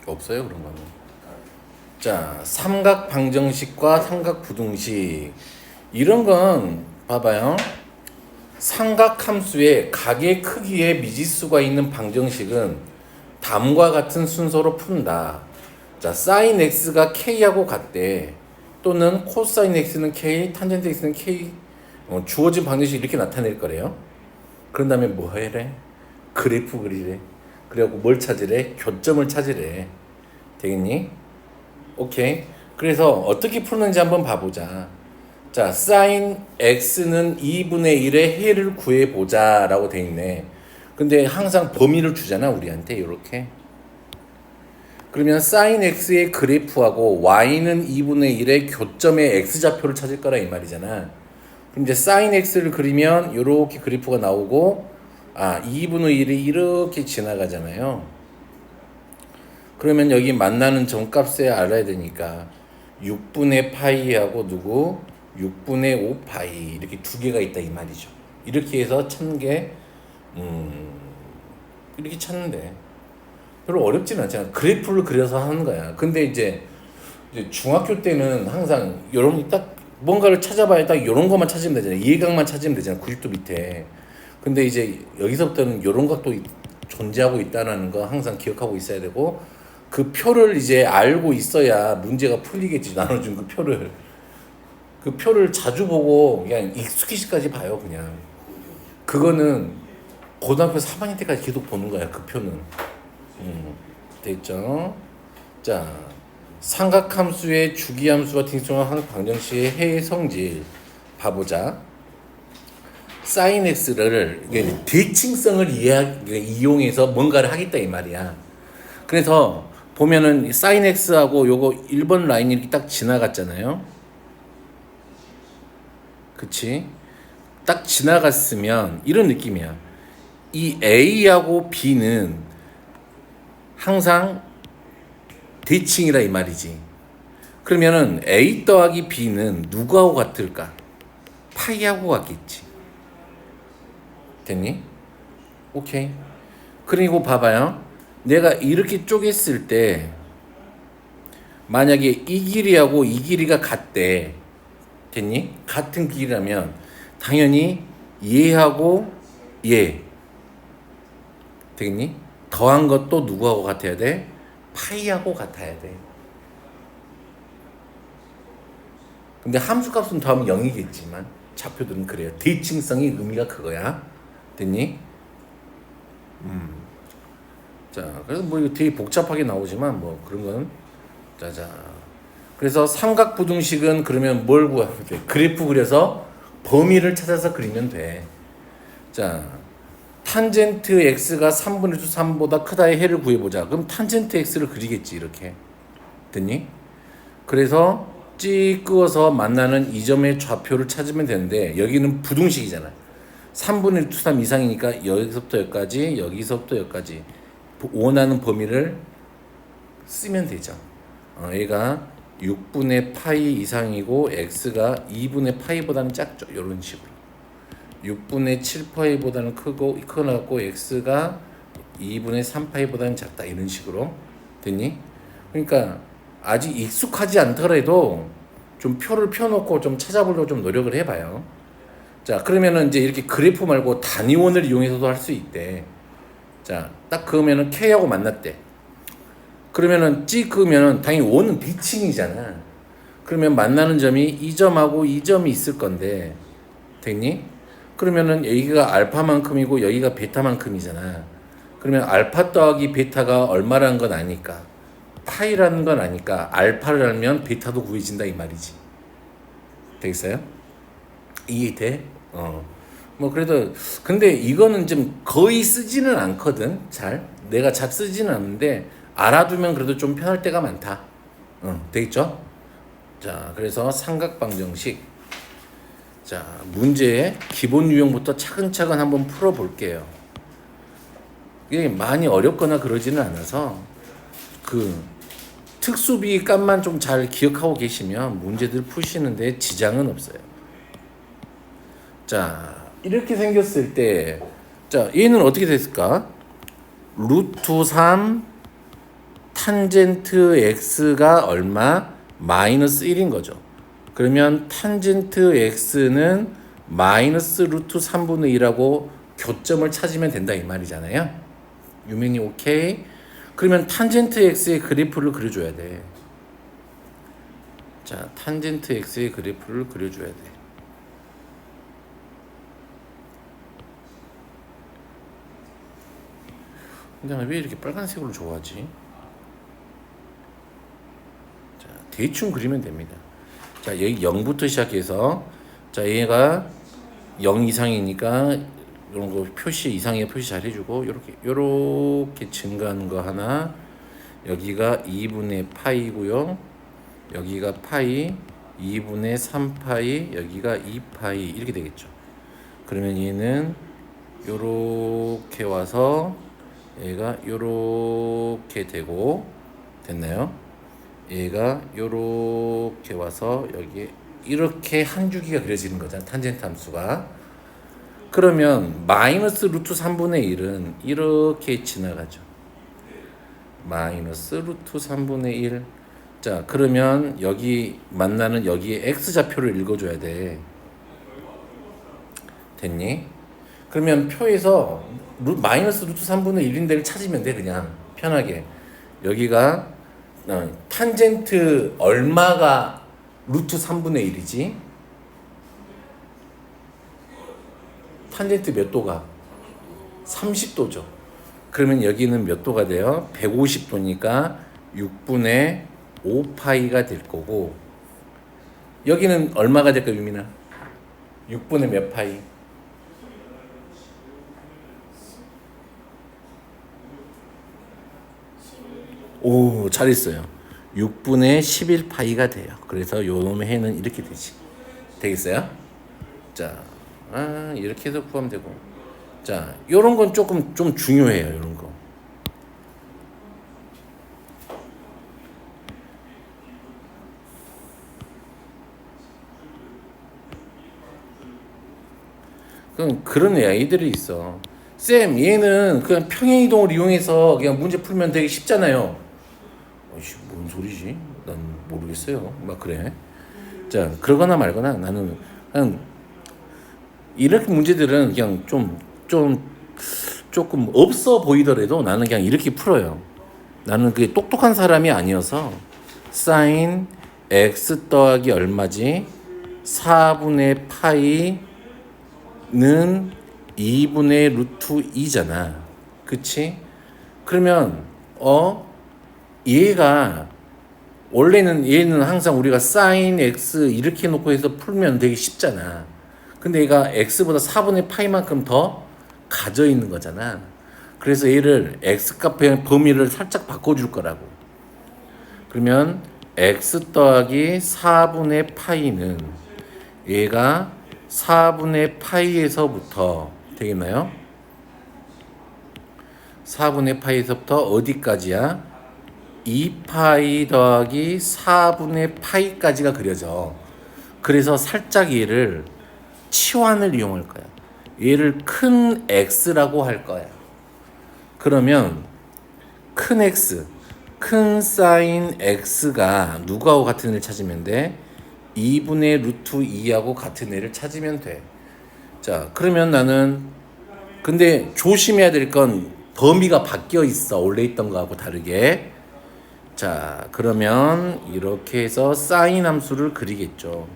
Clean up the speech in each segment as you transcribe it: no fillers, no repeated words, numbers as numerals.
없어요 그런 거는. 자, 삼각 방정식과 삼각 부등식 이런 건 봐봐요. 삼각함수의 각의 크기에 미지수가 있는 방정식은 다음과 같은 순서로 푼다. 자, sin x가 k하고 같대. 또는 코사인 x는 k, 탄젠트 x는 k. 주어진 방정식 이렇게 나타낼 거래요. 그런 다음에 뭐 해래? 그래프 그리래. 그래갖고 뭘 찾으래? 교점을 찾으래. 되겠니? 오케이. 그래서 어떻게 푸는지 한번 봐보자. 자, sin x는 2분의 1의 해를 구해보자 라고 돼 있네. 근데 항상 범위를 주잖아 우리한테 이렇게. 그러면 sin x의 그래프하고 y는 2분의 1의 교점의 x좌표를 찾을 거라 이 말이잖아. 그럼 이제 sin x를 그리면 이렇게 그래프가 나오고 2분의 1이 이렇게 지나가잖아요. 그러면 여기 만나는 점값에 알아야 되니까 6분의 파이하고 누구? 6분의 5 파이 이렇게 두 개가 있다 이 말이죠. 이렇게 해서 찾는 게 이렇게 찾는데 별로 어렵지는 않잖아. 그래프를 그려서 하는 거야. 근데 이제 중학교 때는 항상 이런 딱 뭔가를 찾아봐야 딱 이런 것만 찾으면 되잖아. 이해각만 찾으면 되잖아. 90도 밑에. 근데 이제 여기서부터는 이런 각도 존재하고 있다는 거 항상 기억하고 있어야 되고 그 표를 이제 알고 있어야 문제가 풀리겠지. 나눠준 그 표를 자주 보고 그냥 익숙해지까지 봐요. 그냥 그거는 고등학교 3학년 때까지 계속 보는 거야. 그 표는. 됐죠? 자, 삼각함수의 주기함수와 딩수한 방정식의 해의 성질 봐보자. sin x를 대칭성을 이용해서 뭔가를 하겠다 이 말이야. 그래서 보면은 sin x하고 요거 1번 라인이 이렇게 딱 지나갔잖아요. 그치? 딱 지나갔으면 이런 느낌이야. 이 a하고 b는 항상 대칭이라 이 말이지. 그러면은 a 더하기 b는 누구하고 같을까? 파이하고 같겠지. 됐니? 오케이. 그리고 봐봐요. 내가 이렇게 쪼갰을 때 만약에 이 길이하고 이 길이가 같대. 됐니? 같은 길이라면 당연히 얘하고 얘. 되겠니? 더한 것도 누구하고 같아야 돼? 파이하고 같아야 돼. 근데 함수값은 더하면 0이겠지만 좌표들은 그래요. 대칭성의 의미가 그거야. 됐니? 자, 그래서 뭐 이거 되게 복잡하게 나오지만 뭐 그런 건 자자. 그래서 삼각부등식은 그러면 뭘 구하면 돼? 그래프 그려서 범위를 찾아서 그리면 돼. 자, 탄젠트 x가 3분의 3보다 크다의 해를 구해보자. 그럼 탄젠트 x를 그리겠지 이렇게. 됐니? 그래서 찍 그어서 만나는 이 점의 좌표를 찾으면 되는데 여기는 부등식이잖아. 3분의 3 이상이니까 여기서부터 여기까지 여기서부터 여기까지 원하는 범위를 쓰면 되죠. 얘가 6분의 파이 이상이고 x가 2분의 파이보다는 작죠. 이런 식으로 6분의 7파이보다는 크고 x가 2분의 3파이보다는 작다 이런 식으로. 됐니? 그러니까 아직 익숙하지 않더라도 좀 표를 펴놓고 좀 찾아보려고 좀 노력을 해봐요. 자, 그러면은 이제 이렇게 그래프 말고 단위원을 이용해서도 할 수 있대. 자, 딱 그으면은 K하고 만났대. 그러면은 C 그으면은 당연히 원은 대칭이잖아. 그러면 만나는 점이 이 점하고 이 점이 있을 건데, 됐니? 그러면은 여기가 알파만큼이고 여기가 베타만큼이잖아. 그러면 알파 더하기 베타가 얼마라는 건 아니까, 파이라는 건 아니까 알파를 알면 베타도 구해진다 이 말이지. 되겠어요? 이해돼? 뭐 그래도 근데 이거는 좀 거의 쓰지는 않거든. 내가 잘 쓰지는 않는데 알아두면 그래도 좀 편할 때가 많다. 되겠죠? 자, 그래서 삼각방정식. 자, 문제의 기본 유형부터 차근차근 한번 풀어볼게요. 이게 많이 어렵거나 그러지는 않아서 그 특수비 값만 좀 잘 기억하고 계시면 문제들 푸시는데 지장은 없어요. 자, 이렇게 생겼을 때, 자, 얘는 어떻게 됐을까? 루트 3 탄젠트 x가 얼마? 마이너스 1인 거죠. 그러면 탄젠트 x는 마이너스 루트 3분의 1하고 교점을 찾으면 된다 이 말이잖아요. 유명이 오케이? 그러면 탄젠트 x의 그래프를 그려줘야 돼. 자, 탄젠트 x의 그래프를 그려줘야 돼. 근데 왜 이렇게 빨간색으로 좋아하지? 자, 대충 그리면 됩니다. 자, 여기 0부터 시작해서 자, 얘가 0 이상이니까 이런 거 표시 이상의 표시 잘 해주고 요렇게 증가하는 거 하나, 여기가 2분의 파이고요. 여기가 파이, 2분의 3파이, 여기가 2파이 이렇게 되겠죠. 그러면 얘는 요렇게 와서 얘가 요렇게 되고 됐나요? 얘가 요렇게 와서 여기에 이렇게 한 주기가 그려지는 거잖아. 탄젠트 함수가. 그러면 마이너스 루트 3분의 1은 이렇게 지나가죠. 마이너스 루트 3분의 1. 자, 그러면 여기 만나는 여기에 x좌표를 읽어줘야 돼. 됐니? 그러면 표에서 마이너스 루트 3분의 1인 데를 찾으면 돼. 그냥 편하게. 여기가 탄젠트 얼마가 루트 3분의 1이지? 탄젠트 몇 도가? 30도죠. 그러면 여기는 몇 도가 돼요? 150도니까 6분의 5파이가 될 거고, 여기는 얼마가 될까, 유민아? 6분의 몇 파이? 오, 잘했어요. 6분의 11파이가 돼요. 그래서 요 놈의 해는 이렇게 되지. 되겠어요? 자, 이렇게 해서 구하면 되고. 자, 요런 건 조금 좀 중요해요. 요런 거. 그런 아이들이 있어. 쌤, 얘는 그냥 평행이동을 이용해서 그냥 문제 풀면 되게 쉽잖아요. 어이씨, 뭔 소리지? 난 모르겠어요. 막 그래. 자, 그러거나 말거나 나는 그냥 이렇게 문제들은 그냥 조금 없어 보이더라도 나는 그냥 이렇게 풀어요. 나는 그게 똑똑한 사람이 아니어서 사인 x 더하기 얼마지? 4분의 파이는 2분의 루트 2잖아. 그치? 그러면 얘가 원래는 얘는 항상 우리가 사인 x 이렇게 놓고 해서 풀면 되게 쉽잖아. 근데 얘가 x보다 4분의 파이만큼 더 가져 있는 거잖아. 그래서 얘를 x값의 범위를 살짝 바꿔줄 거라고. 그러면 x 더하기 4분의 파이는 얘가 4분의 파이에서부터 되겠나요? 4분의 파이에서부터 어디까지야? 2파이 더하기 4분의 파이까지가 그려져. 그래서 살짝 얘를 치환을 이용할 거야. 얘를 큰 x라고 할 거야. 그러면 큰 x, 큰 사인 x가 누구하고 같은 애를 찾으면 돼? 2분의 루트 2하고 같은 애를 찾으면 돼. 자, 그러면 나는 근데 조심해야 될 건 범위가 바뀌어 있어. 원래 있던 거하고 다르게. 자, 그러면 이렇게 해서 사인 함수를 그리겠죠.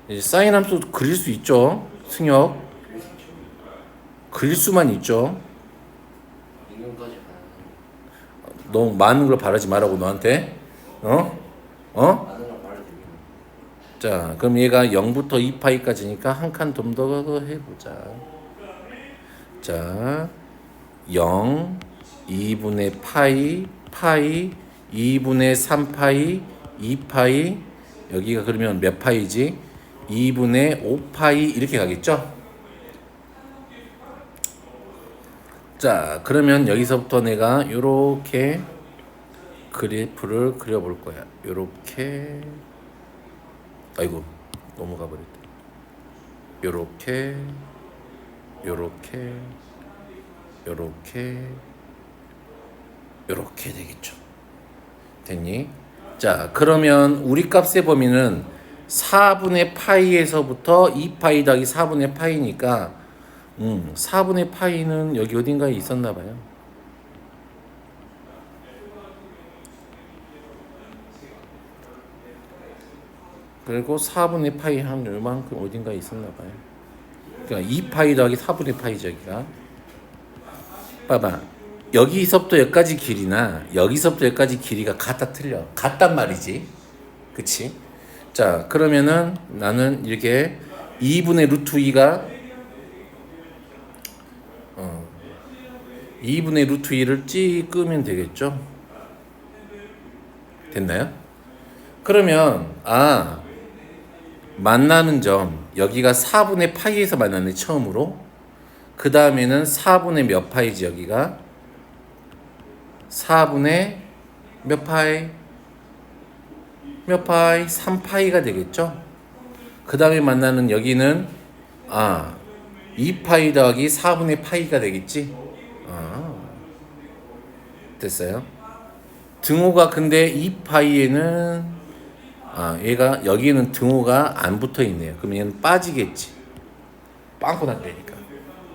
이제 사인 함수 그릴 수 있죠. 승혁. 그릴 수만 있죠. 너무 많은 걸 바라지 말라고 너한테. 자, 그럼 얘가 0부터 2파이까지니까 한 칸 좀 더 해보자. 자, 0, 2분의 파이, 2분의 3파이, 2파이, 여기가 그러면 몇 파이지? 2분의 5파이 이렇게 가겠죠? 자, 그러면 여기서부터 내가 요렇게 그래프를 그려볼 거야. 요렇게, 아이고, 넘어가 버렸다. 요렇게, 요렇게, 요렇게, 요렇게 되겠죠. 됐니? 자, 그러면 우리 값의 범위는 4분의 파이에서부터 2파이 더하기 4분의 파이니까 4분의 파이는 여기 어딘가에 있었나 봐요. 그리고 4분의 파이 한 요만큼 어딘가에 있었나 봐요. 그러니까 2파이 더하기 4분의 파이 저기가. 봐봐. 여기서부터 여기까지 길이나 여기서부터 여기까지 길이가 같다 틀려. 같단 말이지. 그치? 자, 그러면은 나는 이렇게 2분의 루트 2가 2분의 루트 2를 끄면 되겠죠? 됐나요? 그러면 만나는 점 여기가 4분의 파이에서 만났네 처음으로. 그 다음에는 4분의 몇 파이지 여기가 4분의 몇 파이? 몇 파이? 3파이가 되겠죠? 그 다음에 만나는 여기는 2파이 더하기 4분의 파이가 되겠지? 됐어요? 등호가 근데 2파이에는 얘가 여기는 등호가 안 붙어 있네요. 그럼 얘는 빠지겠지. 빵꾸 난다니까.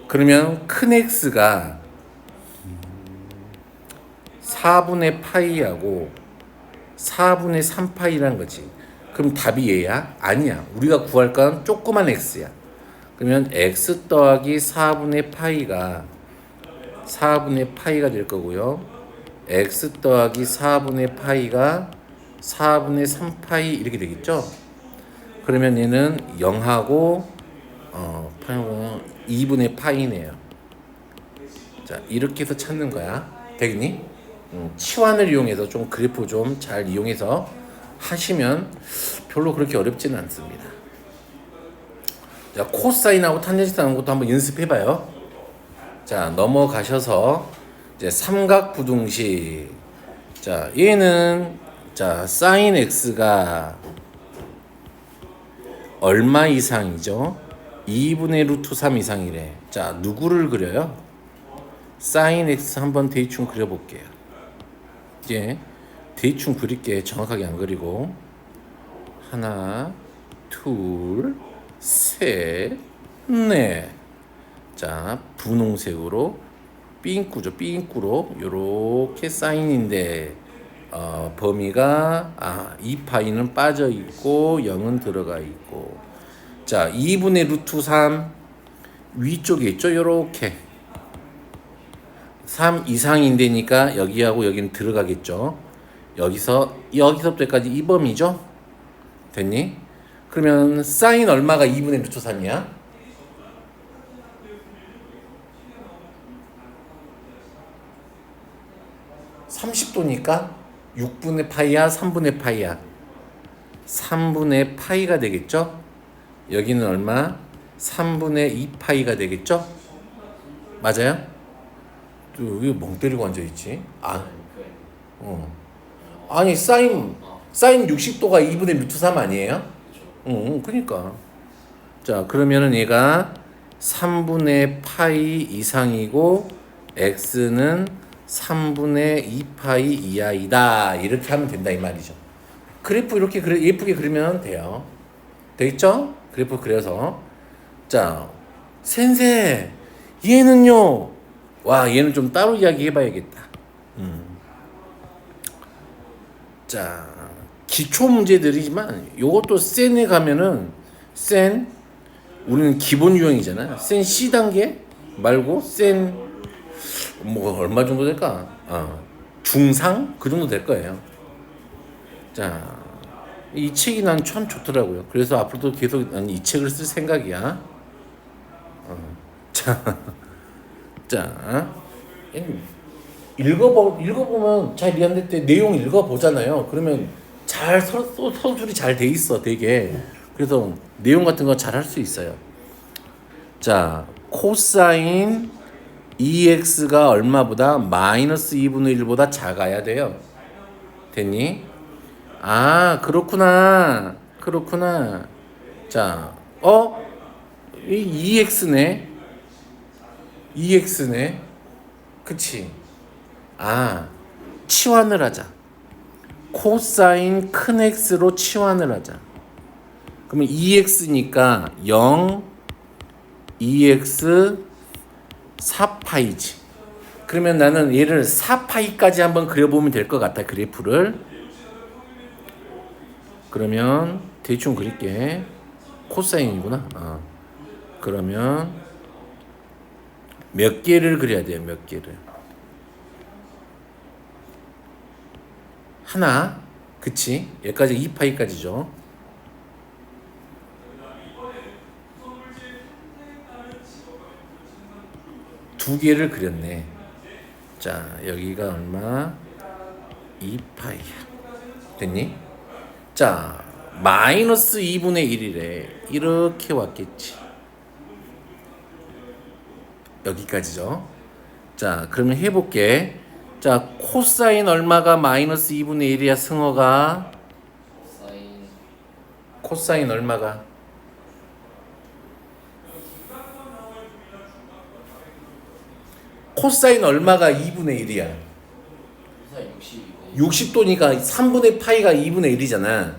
그러면 큰 x가 4분의 파이하고 4분의 3파이라는 거지. 그럼 답이 얘야? 아니야. 우리가 구할 건 조그만 x야. 그러면 x 더하기 4분의 파이가 4분의 파이가 될 거고요. x 더하기 4분의 파이가 4분의 3파이 이렇게 되겠죠? 그러면 얘는 0하고 2분의 파이네요. 자, 이렇게 해서 찾는 거야. 되겠니? 치환을 이용해서 좀 그래프 좀 잘 이용해서 하시면 별로 그렇게 어렵지는 않습니다. 자, 코사인하고 탄젠트 하는 것도 한번 연습해봐요. 자, 넘어가셔서 이제 삼각부등식. 자, 얘는 자, 사인 x가 얼마 이상이죠? 2분의 루트 3 이상이래. 자, 누구를 그려요? 사인 x 한번 대충 그려볼게요. 이제 대충 그릴게. 정확하게 안 그리고. 하나, 둘, 셋, 넷. 자, 분홍색으로 삥꾸죠. 삥꾸로 요렇게 사인인데 범위가 2파이는 빠져 있고 0은 들어가 있고. 자, 2분의 루트 3 위쪽에 있죠. 요렇게 3 이상인데니까 여기하고 여기는 들어가겠죠. 여기서부터 여기까지 이 범위죠. 됐니? 그러면 사인 얼마가 2분의 루트 3이야? 30도니까 6분의 파이야, 3분의 파이야. 3분의 파이가 되겠죠? 여기는 얼마? 3분의 2파이가 되겠죠? 맞아요? 또 여기 멍 때리고 앉아있지? 아니 사인 60도가 2분의 루트 3 아니에요? 그러니까. 자, 그러면은 얘가 3분의 파이 이상이고 x는 3분의 2파이 이하이다. 이렇게 하면 된다 이 말이죠. 그래프 이렇게 예쁘게 그리면 돼요. 되겠죠? 그래프 그려서. 자, 센세 얘는요. 와, 얘는 좀 따로 이야기해봐야겠다. 자, 기초 문제들이지만 요것도 센에 가면은 우리는 기본 유형이잖아요. 센 C 단계 말고 센 얼마 정도 될까? 중상 그 정도 될 거예요. 자, 이 책이 난 참 좋더라고요. 그래서 앞으로도 계속 난 이 책을 쓸 생각이야. 자, 읽어보면 잘 이해할 때 내용 읽어보잖아요. 그러면 잘 서술이 잘 돼 있어, 되게. 그래서 내용 같은 거 잘 할 수 있어요. 자, 코사인 2x가 얼마보다 마이너스 2분의 1보다 작아야 돼요. 됐니? 그렇구나. 자, 이 2x네. 그치? 치환을 하자. 코사인 큰 x로 치환을 하자. 그러면 2x니까 0, 2x 4파이지. 그러면 나는 얘를 4파이까지 한번 그려보면 될 것 같아, 그래프를. 그러면 대충 그릴게. 코사인이구나. 그러면 몇 개를 그려야 돼요, 몇 개를. 하나, 그치? 여기까지 2파이까지죠. 두 개를 그렸네. 자, 여기가 얼마? 2파이야. 됐니? 자, 마이너스 2분의 1이래. 이렇게 왔겠지. 여기까지죠. 자, 그러면 해볼게. 자, 코사인 얼마가 마이너스 2분의 1이야, 승어가? 코사인 얼마가? 코사인 얼마가 2분의 1이야? 60도니까 3분의 파이가 2분의 1이잖아.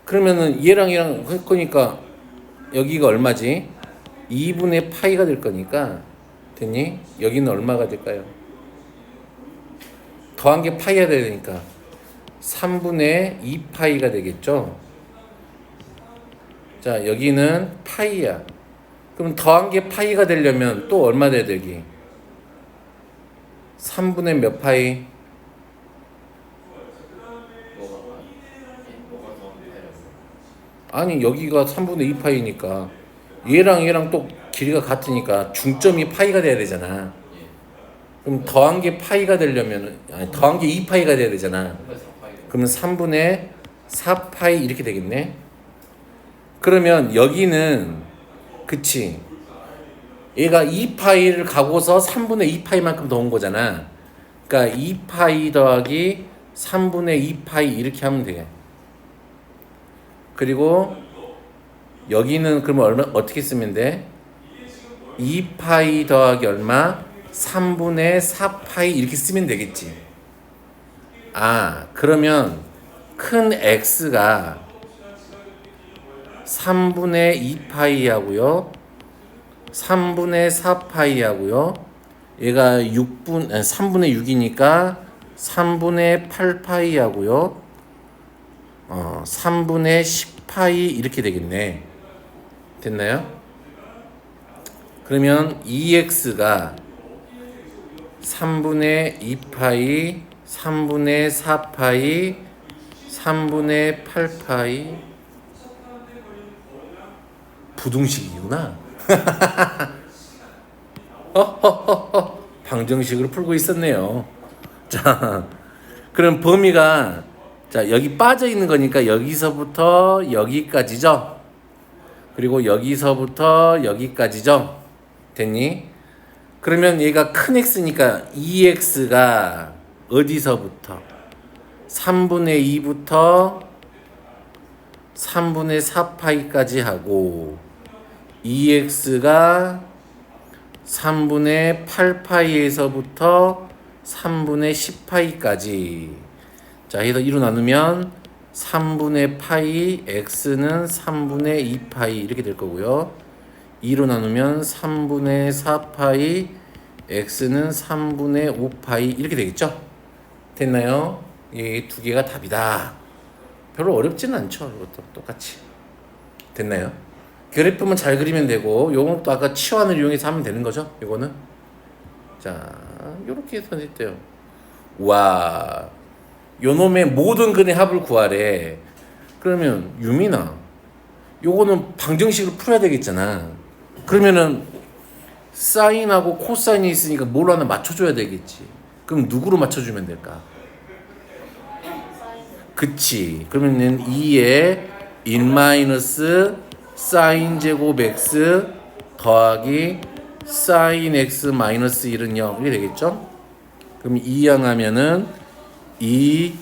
그러면은 얘랑 할 거니까 여기가 얼마지? 2분의 파이가 될 거니까 됐니? 여기는 얼마가 될까요? 더한 게 파이가 돼야 되니까 3분의 2파이가 되겠죠? 자, 여기는 파이야. 그럼 더한 게 파이가 되려면 또 얼마 돼야 되기? 3분의 몇 파이? 아니, 여기가 3분의 2파이니까 얘랑 또 길이가 같으니까 중점이 파이가 돼야 되잖아. 그럼 더한 게 파이가 되려면, 아니, 더한 게 2파이가 돼야 되잖아. 그러면 3분의 4파이 이렇게 되겠네. 그러면 여기는, 그치, 얘가 2파이를 가고서 3분의 2파이만큼 더 온 거잖아. 그러니까 2파이 더하기 3분의 2파이 이렇게 하면 돼. 그리고 여기는 그러면 얼마, 어떻게 쓰면 돼? 2파이 더하기 얼마? 3분의 4파이 이렇게 쓰면 되겠지. 그러면 큰 x가 3분의 2파이 하고요, 3분의 4파이 하고요, 얘가 3분의 6이니까 3분의 8파이 하고요, 3분의 10파이 이렇게 되겠네. 됐나요? 그러면 2x가 3분의 2파이, 3분의 4파이, 3분의 8파이. 부등식이구나. 방정식으로 풀고 있었네요. 자, 그럼 범위가, 자, 여기 빠져 있는 거니까 여기서부터 여기까지죠. 그리고 여기서부터 여기까지죠. 됐니? 그러면 얘가 큰 x니까 2x가 어디서부터? 3분의 2부터 3분의 4파이까지 하고, 2x가 3분의 8파이에서부터 3분의 10파이까지. 자, 해서 2로 나누면 3분의 파이, x는 3분의 2파이 이렇게 될 거고요. 2로 나누면 3분의 4파이, x는 3분의 5파이 이렇게 되겠죠? 됐나요? 이 두 개가 답이다. 별로 어렵지는 않죠. 이것도 똑같이. 됐나요? 그래프만 잘 그리면 되고, 요건 또 아까 치환을 이용해서 하면 되는 거죠. 요거는. 자, 요렇게 해서 됐대요. 와, 요놈의 모든 근의 합을 구하래. 그러면 유민아, 요거는 방정식을 풀어야 되겠잖아. 그러면은 사인하고 코사인이 있으니까 뭘 하나 맞춰줘야 되겠지. 그럼 누구로 맞춰주면 될까? 그치. 그러면은 2에 1 마이너스 사인 제곱 x 더하기 사인 x 마이너스 1은 0 이렇게 되겠죠? 그럼 2양 하면은 2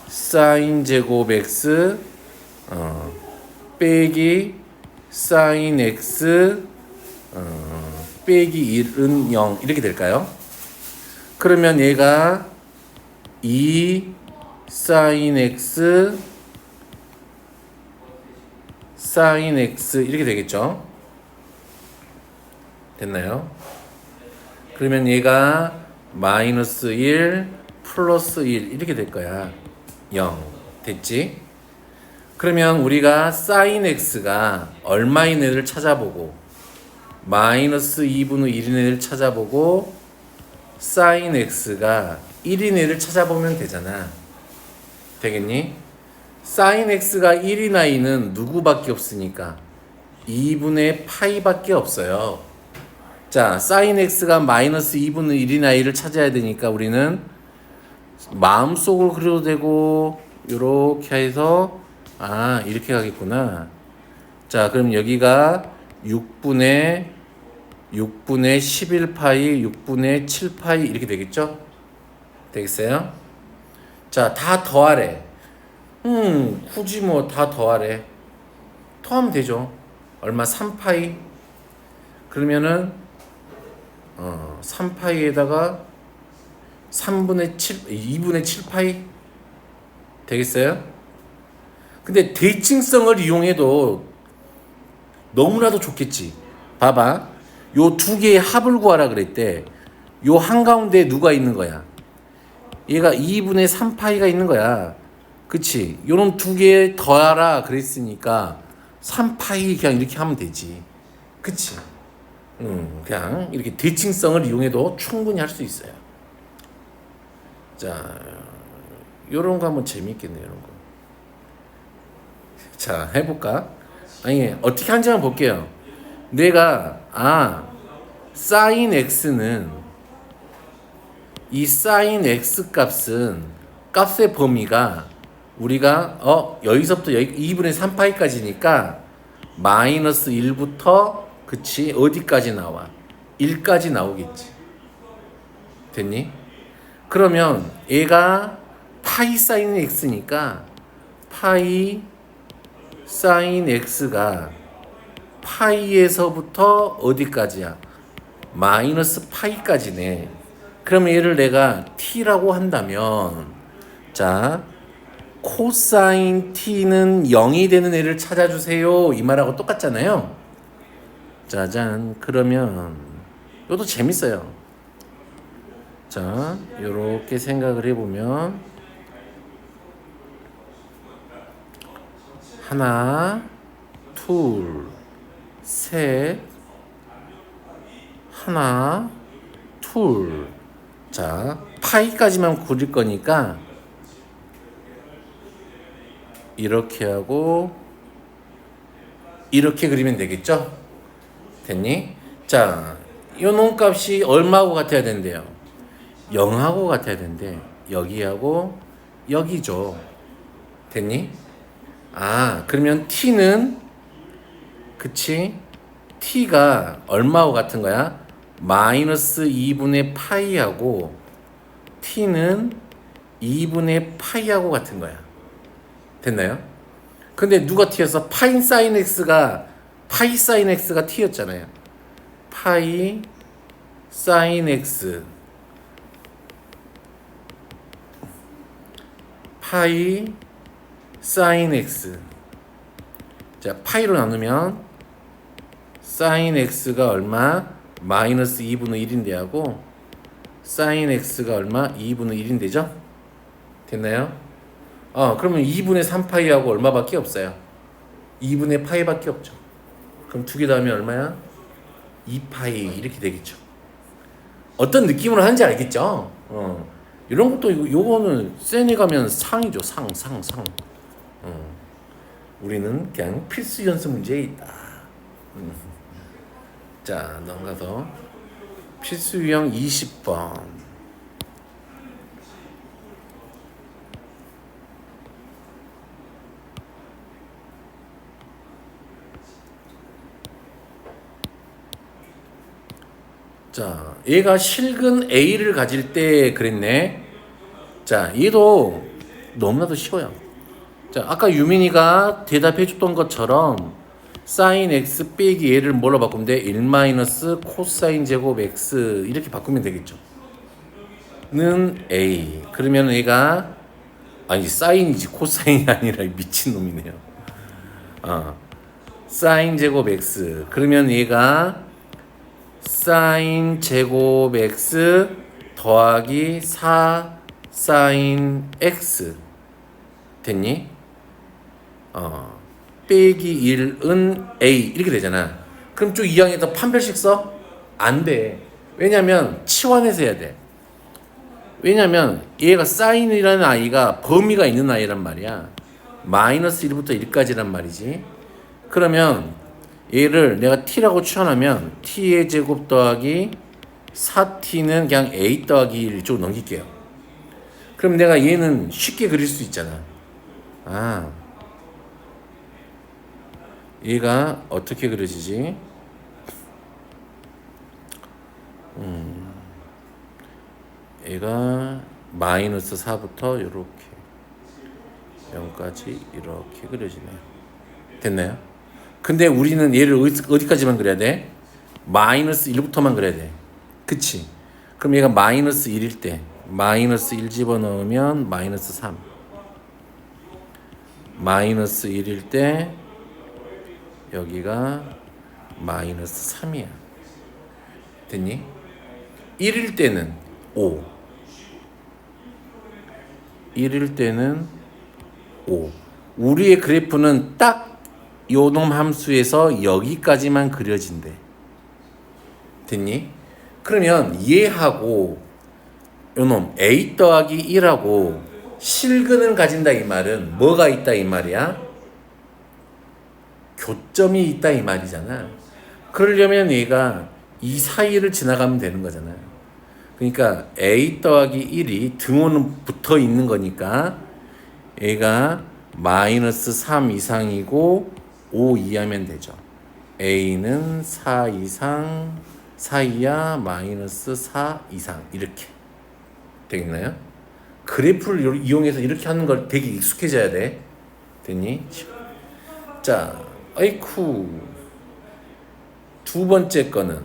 사인 제곱 x 빼기 사인 x 빼기 1은 0 이렇게 될까요? 그러면 얘가 2 sin x sin x 이렇게 되겠죠. 됐나요? 그러면 얘가 마이너스 1 플러스 1 이렇게 될 거야. 0 됐지? 그러면 우리가 sin x가 얼마인 애를 찾아보고 마이너스 2분의 1인 애를 찾아보고 sin x가 1인 애를 찾아보면 되잖아. 되겠니? sin x가 1인 아이는 누구밖에 없으니까 2분의 파이밖에 없어요. 자, sin x가 마이너스 2분의 1인 아이를 찾아야 되니까 우리는 마음속으로 그려도 되고 이렇게 해서 이렇게 가겠구나. 자, 그럼 여기가 6분의 11파이 6분의 7파이 이렇게 되겠죠? 되겠어요? 자, 다 더하래. 굳이 뭐 다 더하래. 더하면 되죠. 얼마? 3파이. 그러면은 3파이에다가 2분의 7파이 되겠어요? 근데 대칭성을 이용해도 너무나도 좋겠지. 봐봐. 요 두 개의 합을 구하라 그랬대. 요 한가운데 누가 있는 거야? 얘가 2분의 3파이가 있는 거야. 그치? 요런 두 개 더하라 그랬으니까 3파이 그냥 이렇게 하면 되지. 그치? 그냥 이렇게 대칭성을 이용해도 충분히 할 수 있어요. 자, 요런 거 한번 재미있겠네, 요런 거. 자, 해볼까? 아니, 어떻게 하는지 한번 볼게요. 내가, sin x는, 이 sin x 값의 범위가 우리가, 여기서부터 2분의 3파이까지니까 마이너스 1부터, 그치? 어디까지 나와? 1까지 나오겠지. 됐니? 그러면 얘가 파이 사인 x니까 파이 사인 x가 파이에서부터 어디까지야? 마이너스 파이까지네. 그러면 얘를 내가 t라고 한다면 자 코사인 t는 0이 되는 애를 찾아주세요. 이 말하고 똑같잖아요. 짜잔. 그러면 이것도 재밌어요. 자, 요렇게 생각을 해보면 하나, 둘, 셋, 하나, 둘. 자, 파이까지만 그릴 거니까 이렇게 하고 이렇게 그리면 되겠죠? 됐니? 자, 요 놈값이 얼마하고 같아야 된대요? 0하고 같아야 된대. 여기하고 여기죠. 됐니? 그러면 t는 그치? t가 얼마하고 같은 거야? 마이너스 2분의 파이하고 t는 2분의 파이하고 같은 거야. 됐나요? 근데 누가 t였어? 파이 사인 x가 t였잖아요. 파이 사인 x 파이 사인 x. 자, 파이로 나누면 사인 x가 얼마? 마이너스 2분의 1인데 하고 사인 x가 얼마? 2분의 1인데죠? 됐나요? 그러면 2분의 3파이하고 얼마밖에 없어요? 2분의 파이밖에 없죠. 그럼 두 개 더하면 얼마야? 2파이 이렇게 되겠죠. 어떤 느낌으로 하는지 알겠죠? 이런 것도 요거는 센에 가면 상이죠. 상. 우리는 그냥 필수 연습 문제에 있다. 자, 넘어가서 필수 유형 20번. 자, 얘가 실근 A를 가질 때 그랬네. 자, 얘도 너무나도 쉬워요. 자, 아까 유민이가 대답해줬던 것처럼 사인 x 빼기 얘를 뭘로 바꾸면 돼? 1 마이너스 코사인 제곱 x 이렇게 바꾸면 되겠죠. A. 그러면 얘가 아니 사인이지 코사인이 아니라 미친놈이네요. 사인 제곱 x. 그러면 얘가 사인 제곱 x 더하기 4 사인 x 됐니? 빼기 1은 A 이렇게 되잖아. 그럼 쭉 이 항에서 판별식 써? 안 돼. 왜냐면 치환해서 해야 돼. 왜냐면 얘가 사인이라는 아이가 범위가 있는 아이란 말이야. 마이너스 1부터 1까지란 말이지. 그러면 얘를 내가 t라고 치환하면 t의 제곱 더하기 4t는 그냥 a 더하기 1 이쪽으로 넘길게요. 그럼 내가 얘는 쉽게 그릴 수 있잖아. 얘가 어떻게 그려지지? 얘가 마이너스 4부터 이렇게 0까지 이렇게 그려지네요. 됐나요? 근데 우리는 얘를 어디까지만 그려야 돼? 마이너스 1부터만 그려야 돼. 그치? 그럼 얘가 마이너스 1일 때 마이너스 1 집어넣으면 마이너스 3. 마이너스 1일 때 여기가 마이너스 3이야. 됐니? 1일 때는 5. 1일 때는 5. 우리의 그래프는 딱 요놈 함수에서 여기까지만 그려진대. 됐니? 그러면 얘하고 요놈 a 더하기 1하고 실근을 가진다 이 말은 뭐가 있다 이 말이야? 교점이 있다 이 말이잖아. 그러려면 얘가 이 사이를 지나가면 되는 거잖아. 그러니까 a 더하기 1이 등호는 붙어 있는 거니까 얘가 마이너스 3 이상이고 5 이하면 되죠. a는 4 이상 4 이하 마이너스 4 이상 이렇게 되겠나요? 그래프를 이용해서 이렇게 하는 걸 되게 익숙해져야 돼. 됐니? 자, 아이쿠 두 번째 거는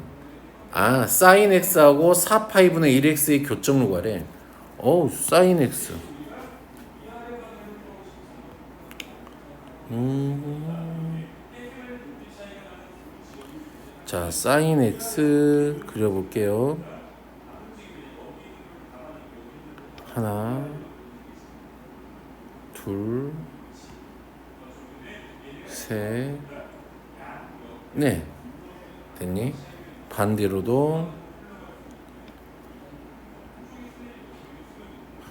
사인 x하고 4파이분의 1x의 교점을 구하래. 사인 x. 자, 사인 x 그려볼게요. 하나, 둘, 셋, 넷. 됐니? 반대로도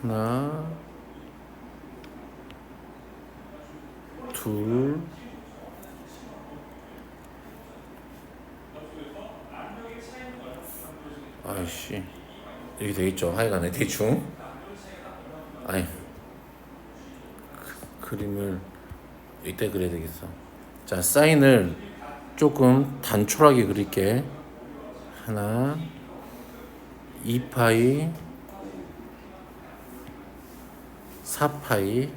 하나, 둘, 아이씨 이렇게 되겠죠. 하여간에 대충 그림을 이때 그려야 되겠어. 자, 사인을 조금 단촐하게 그릴게. 하나, 2파이, 4파이,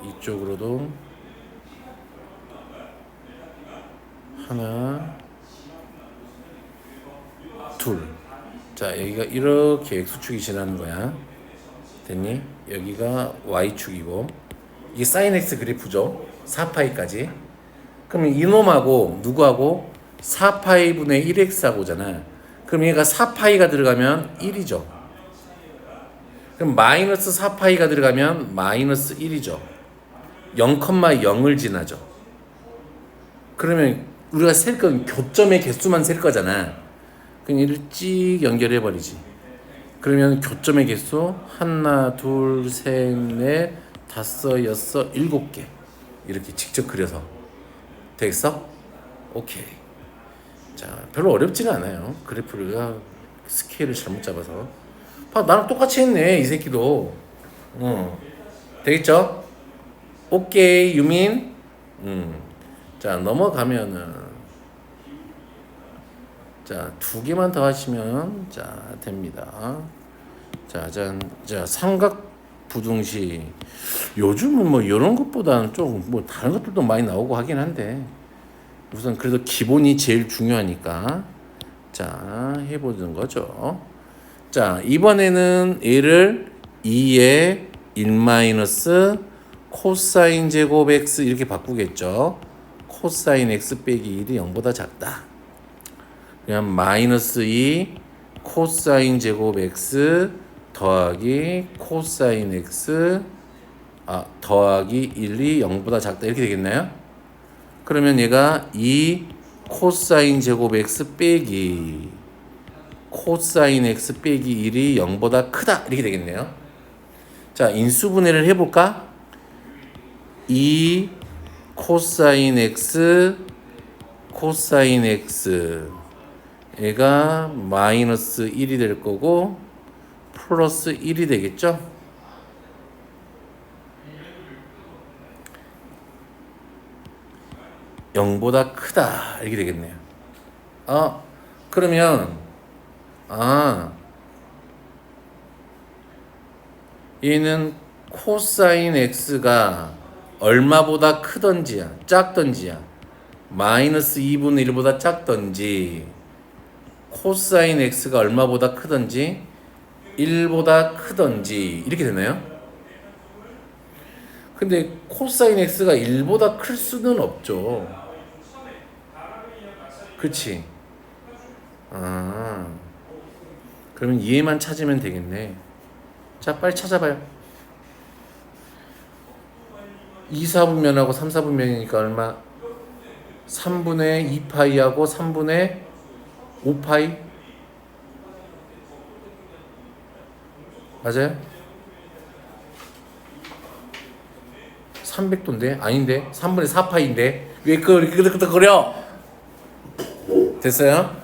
이쪽으로도 하나, 둘. 자, 여기가 이렇게 x축이 지나는 거야. 됐니? 여기가 y축이고 이게 sin x 그래프죠. 4파이까지. 그러면 이놈하고 누구하고 4파이분의 1x하고잖아. 그럼 얘가 4파이가 들어가면 1이죠. 그럼 마이너스 4파이가 들어가면 마이너스 1이죠. 0,0을 지나죠. 그러면 우리가 셀 건 교점의 개수만 셀 거잖아. 그냥 이를 찍 연결해 버리지. 그러면 교점의 개수 하나, 둘, 셋, 넷, 다섯, 여섯, 7개 이렇게 직접 그려서 되겠어? 오케이. 자, 별로 어렵지는 않아요. 그래프가 스케일을 잘못 잡아서. 나랑 똑같이 했네 이 새끼도. 되겠죠? 오케이 유민. 자, 넘어가면은 자, 2개만 더 하시면 자 됩니다. 자, 삼각 부등식 요즘은 뭐 이런 것보다는 좀 뭐 다른 것들도 많이 나오고 하긴 한데 우선 그래도 기본이 제일 중요하니까 자 해보는 거죠. 자, 이번에는 얘를 2에 1 마이너스 코사인 제곱 x 이렇게 바꾸겠죠. 코사인 x 빼기 1이 0보다 작다. 그냥 마이너스 2 코사인 제곱 x 더하기 코사인 x 더하기 1이 0보다 작다 이렇게 되겠나요? 그러면 얘가 2 코사인 제곱 x 빼기 코사인 x 빼기 1이 0보다 크다 이렇게 되겠네요. 자, 인수분해를 해볼까? 2 코사인 x 코사인 x 얘가 마이너스 1이 될 거고 플러스 1이 되겠죠? (0보다) 크다 이렇게 되겠네요. 그러면 얘는 코사인 x가 얼마보다 크던지야 작던지야 마이너스 2분의 1보다 작던지 코사인 x가 얼마보다 크던지 1보다 크던지 이렇게 되나요? 근데 코사인 x가 1보다 클 수는 없죠. 그치? 그러면 얘만 찾으면 되겠네. 자, 빨리 찾아봐요. 2, 4분면하고 3, 4분면이니까 얼마? 3분의 2파이하고 3분의 5파이? 맞아요? 300도인데? 아닌데? 3분의 4파이인데? 왜 그렇게 끄덕끄덕거려? 됐어요?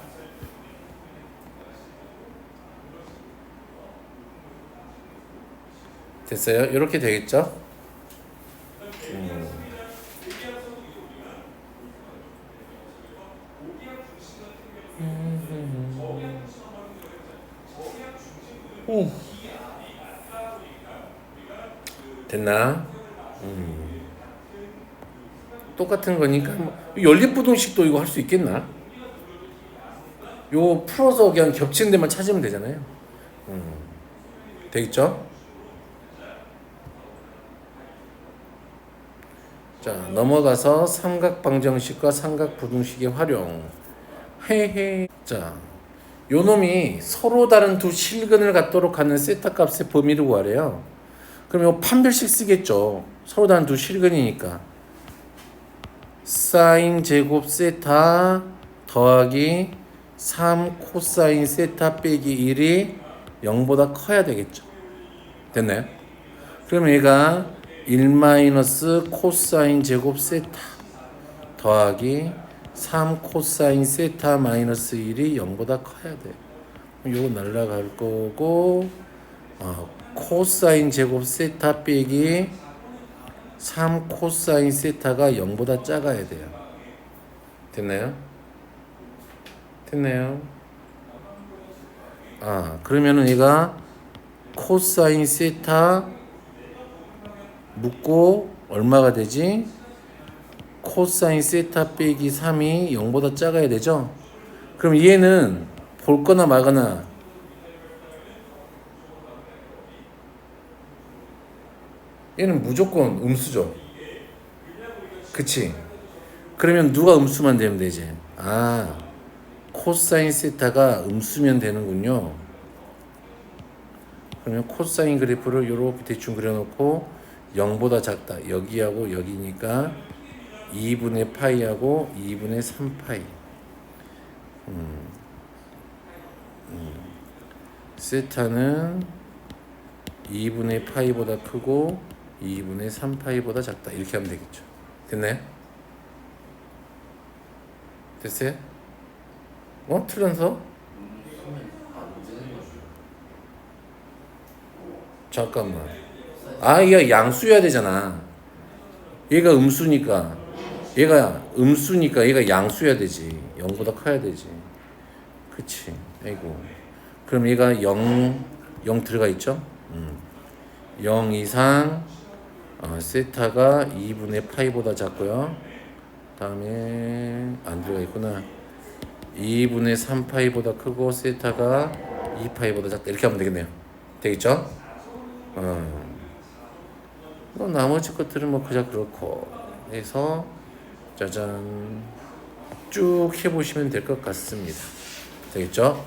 됐어요? 이렇게 되겠죠? 됐나? 똑같은 거니까 연립부등식도 이거 할 수 있겠나? 요 풀어서 그냥 겹치는 데만 찾으면 되잖아요. 되겠죠? 자, 넘어가서 삼각방정식과 삼각부등식의 활용. 헤헤. 자, 요 놈이 서로 다른 두 실근을 갖도록 하는 세타 값의 범위를 구하래요. 그럼 요 판별식 쓰겠죠. 서로 다른 두 실근이니까. 사인 제곱 세타 더하기 3 코사인 세타 빼기 1이 0보다 커야 되겠죠. 됐나요? 그럼 얘가 1 마이너스 코사인 제곱 세타 더하기 3 코사인 세타 마이너스 1이 0보다 커야 돼. 요거 날라갈 거고 코사인 제곱 세타 빼기 3 코사인 세타가 0보다 작아야 돼요. 됐나요? 됐나요? 그러면은 얘가 코사인 세타 묶고 얼마가 되지? 코사인 세타 빼기 3이 0보다 작아야 되죠? 그럼 얘는 볼 거나 말거나 얘는 무조건 음수죠. 그치? 그러면 누가 음수만 되면 되지? 코사인 세타가 음수면 되는군요. 그러면 코사인 그래프를 이렇게 대충 그려놓고 0보다 작다. 여기하고 여기니까 2분의 파이하고 2분의 3파이. 세타는 2분의 파이보다 크고 2분의 3파이보다 작다. 이렇게 하면 되겠죠. 됐나요? 됐어요? 틀려서? 잠깐만. 얘가 양수여야 되잖아. 얘가 음수니까 얘가 양수여야 되지. 0보다 커야 되지. 그치. 아이고. 그럼 얘가 0 들어가 있죠? 0 이상 세타가 2분의 파이보다 작고요. 다음에 안 들어가 있구나. 2분의 3파이보다 크고 세타가 2파이보다 작다 이렇게 하면 되겠네요. 되겠죠? 뭐 나머지 것들은 뭐 그저 그렇고 해서 짜잔 쭉 해보시면 될 것 같습니다. 되겠죠?